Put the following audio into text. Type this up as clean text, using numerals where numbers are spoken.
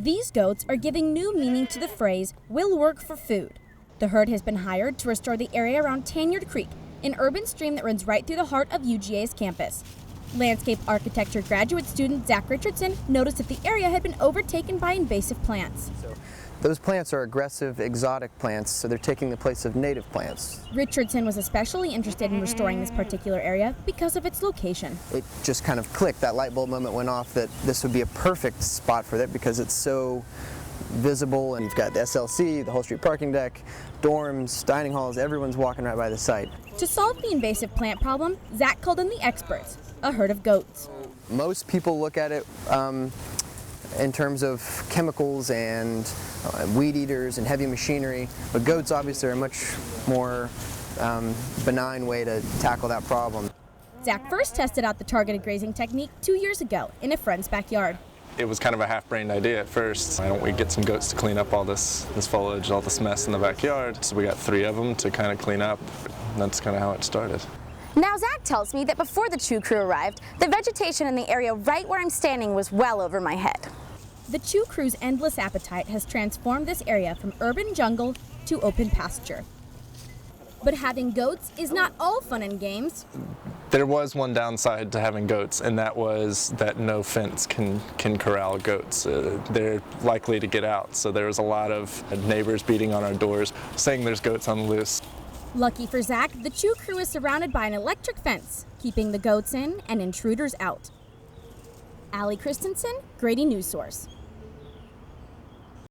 These goats are giving new meaning to the phrase, "will work for food." The herd has been hired to restore the area around Tanyard Creek, an urban stream that runs right through the heart of UGA's campus. Landscape architecture graduate student Zach Richardson noticed that the area had been overtaken by invasive plants. Those plants are aggressive, exotic plants, so they're taking the place of native plants. Richardson was especially interested in restoring this particular area because of its location. It just kind of clicked, that light bulb moment went off that this would be a perfect spot for that because it's so visible, and you've got the SLC, the whole street parking deck, dorms, dining halls, everyone's walking right by the site. To solve the invasive plant problem, Zach called in the experts, a herd of goats. Most people look at it in terms of chemicals and weed eaters and heavy machinery, but goats obviously are a much more benign way to tackle that problem. Zach first tested out the targeted grazing technique 2 years ago in a friend's backyard. It was kind of a half-brained idea at first. Why don't we get some goats to clean up all this foliage, all this mess in the backyard? So we got 3 of them to kind of clean up. And that's kind of how it started. Now Zach tells me that before the Chew Crew arrived, the vegetation in the area right where I'm standing was well over my head. The Chew Crew's endless appetite has transformed this area from urban jungle to open pasture. But having goats is not all fun and games. There was one downside to having goats, and that was that no fence can corral goats. They're likely to get out, so there was a lot of neighbors beating on our doors saying there's goats on the loose. Lucky for Zach, the Chew Crew is surrounded by an electric fence, keeping the goats in and intruders out. Allie Christensen, Grady News Source.